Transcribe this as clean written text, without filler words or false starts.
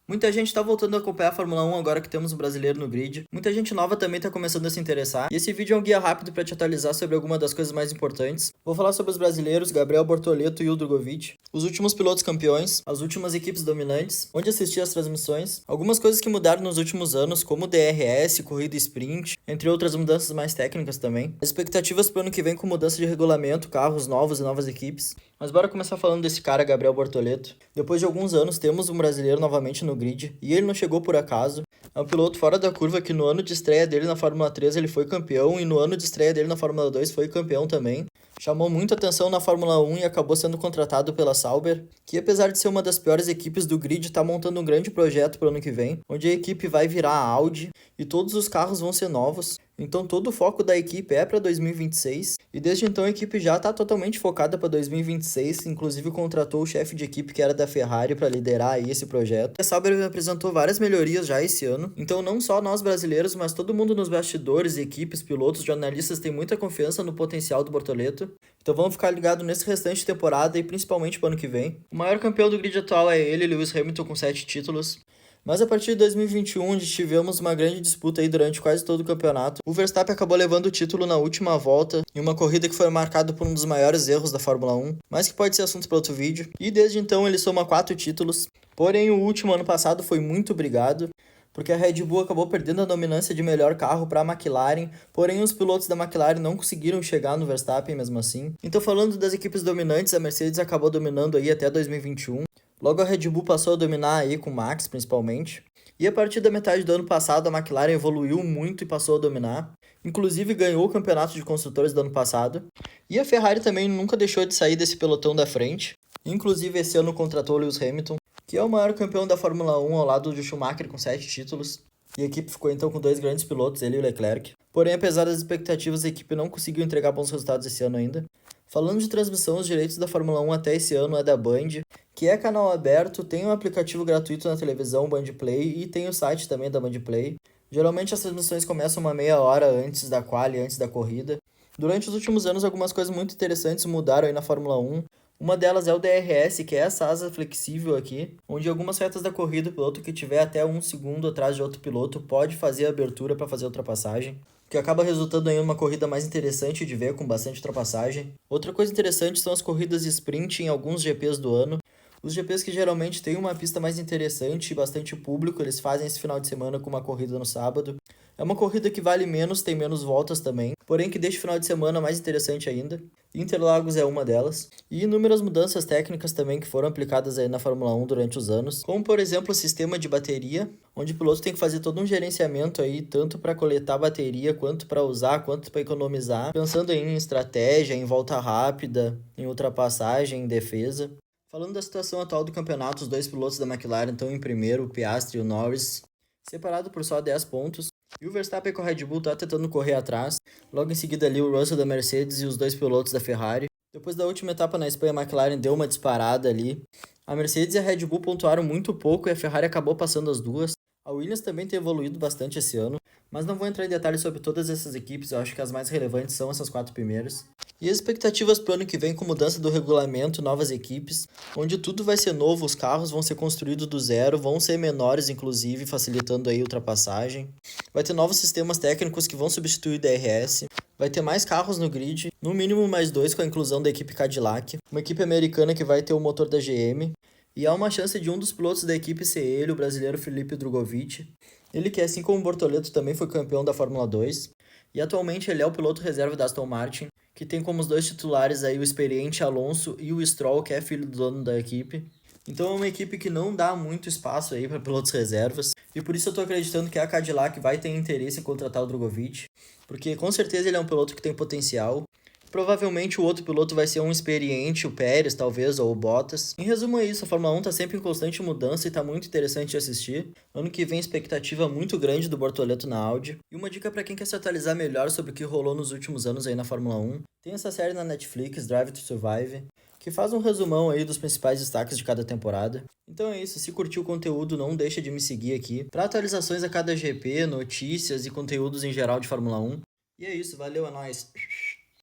Muita gente está voltando a acompanhar a Fórmula 1 agora que temos um brasileiro no grid. Muita gente nova também está começando a se interessar. E esse vídeo é um guia rápido para te atualizar sobre alguma das coisas mais importantes. Vou falar sobre os brasileiros, Gabriel Bortoleto e o Drogovic, os últimos pilotos campeões, as últimas equipes dominantes, onde assistir as transmissões, algumas coisas que mudaram nos últimos anos, como DRS, corrida sprint, entre outras mudanças mais técnicas também. As expectativas para o ano que vem com mudança de regulamento, carros novos e novas equipes. Mas bora começar falando desse cara, Gabriel Bortoleto. Depois de alguns anos, temos um brasileiro novamente no grid, e ele não chegou por acaso. É um piloto fora da curva que no ano de estreia dele na Fórmula 3 ele foi campeão, e no ano de estreia dele na Fórmula 2 foi campeão também. Chamou muita atenção na Fórmula 1 e acabou sendo contratado pela Sauber, que apesar de ser uma das piores equipes do grid, está montando um grande projeto para o ano que vem, onde a equipe vai virar a Audi e todos os carros vão ser novos. Então todo o foco da equipe é para 2026 e desde então a equipe já está totalmente focada para 2026, inclusive contratou o chefe de equipe que era da Ferrari para liderar aí esse projeto. A Sauber apresentou várias melhorias já esse ano, então não só nós brasileiros, mas todo mundo nos bastidores, equipes, pilotos, jornalistas tem muita confiança no potencial do Bortoleto. Então vamos ficar ligados nesse restante de temporada e principalmente para o ano que vem. O maior campeão do grid atual é ele, Lewis Hamilton, com 7 títulos. Mas a partir de 2021, onde tivemos uma grande disputa aí durante quase todo o campeonato, o Verstappen acabou levando o título na última volta, em uma corrida que foi marcada por um dos maiores erros da Fórmula 1, mas que pode ser assunto para outro vídeo. E desde então ele soma 4 títulos, porém o último ano passado foi muito brigado, porque a Red Bull acabou perdendo a dominância de melhor carro para a McLaren, porém os pilotos da McLaren não conseguiram chegar no Verstappen mesmo assim. Então falando das equipes dominantes, a Mercedes acabou dominando aí até 2021. Logo a Red Bull passou a dominar aí com o Max, principalmente. E a partir da metade do ano passado, a McLaren evoluiu muito e passou a dominar. Inclusive ganhou o campeonato de construtores do ano passado. E a Ferrari também nunca deixou de sair desse pelotão da frente. Inclusive esse ano contratou Lewis Hamilton, que é o maior campeão da Fórmula 1 ao lado de Schumacher com 7 títulos. E a equipe ficou então com 2 grandes pilotos, ele e o Leclerc. Porém, apesar das expectativas, a equipe não conseguiu entregar bons resultados esse ano ainda. Falando de transmissão, os direitos da Fórmula 1 até esse ano é da Band, que é canal aberto, tem um aplicativo gratuito na televisão, Band Play, e tem o site também da Band Play. Geralmente as transmissões começam uma meia hora antes da quali, antes da corrida. Durante os últimos anos, algumas coisas muito interessantes mudaram aí na Fórmula 1. Uma delas é o DRS, que é essa asa flexível aqui, onde algumas retas da corrida o piloto que tiver até 1 segundo atrás de outro piloto pode fazer a abertura para fazer a ultrapassagem, que acaba resultando em uma corrida mais interessante de ver, com bastante ultrapassagem. Outra coisa interessante são as corridas de sprint em alguns GPs do ano. Os GPs que geralmente têm uma pista mais interessante e bastante público, eles fazem esse final de semana com uma corrida no sábado. É uma corrida que vale menos, tem menos voltas também, porém que deixa o final de semana mais interessante ainda. Interlagos é uma delas. E inúmeras mudanças técnicas também que foram aplicadas aí na Fórmula 1 durante os anos, como por exemplo o sistema de bateria, onde o piloto tem que fazer todo um gerenciamento aí, tanto para coletar bateria, quanto para usar, quanto para economizar, pensando em estratégia, em volta rápida, em ultrapassagem, em defesa. Falando da situação atual do campeonato, os 2 pilotos da McLaren estão em primeiro, o Piastri e o Norris, separado por só 10 pontos. E o Verstappen com a Red Bull tá tentando correr atrás. Logo em seguida ali o Russell da Mercedes e os 2 pilotos da Ferrari. Depois da última etapa na Espanha, a McLaren deu uma disparada ali. A Mercedes e a Red Bull pontuaram muito pouco e a Ferrari acabou passando as duas. A Williams também tem evoluído bastante esse ano, mas não vou entrar em detalhes sobre todas essas equipes, eu acho que as mais relevantes são essas 4 primeiras. E as expectativas para o ano que vem com mudança do regulamento, novas equipes, onde tudo vai ser novo, os carros vão ser construídos do zero, vão ser menores inclusive, facilitando aí a ultrapassagem. Vai ter novos sistemas técnicos que vão substituir o DRS, vai ter mais carros no grid, no mínimo mais 2 com a inclusão da equipe Cadillac, uma equipe americana que vai ter o motor da GM, e há uma chance de um dos pilotos da equipe ser ele, o brasileiro Felipe Drogovic. Ele que, assim como o Bortoleto, também foi campeão da Fórmula 2. E atualmente ele é o piloto reserva da Aston Martin, que tem como os 2 titulares aí o experiente Alonso e o Stroll, que é filho do dono da equipe. Então é uma equipe que não dá muito espaço aí para pilotos reservas. E por isso eu tô acreditando que a Cadillac vai ter interesse em contratar o Drogovic, porque com certeza ele é um piloto que tem potencial. Provavelmente o outro piloto vai ser um experiente, o Pérez talvez, ou o Bottas. Em resumo é isso, a Fórmula 1 está sempre em constante mudança e está muito interessante de assistir. Ano que vem expectativa muito grande do Bortoleto na Audi. E uma dica para quem quer se atualizar melhor sobre o que rolou nos últimos anos aí na Fórmula 1. Tem essa série na Netflix, Drive to Survive, que faz um resumão aí dos principais destaques de cada temporada. Então é isso, se curtiu o conteúdo não deixa de me seguir aqui para atualizações a cada GP, notícias e conteúdos em geral de Fórmula 1. E é isso, valeu, é nóis!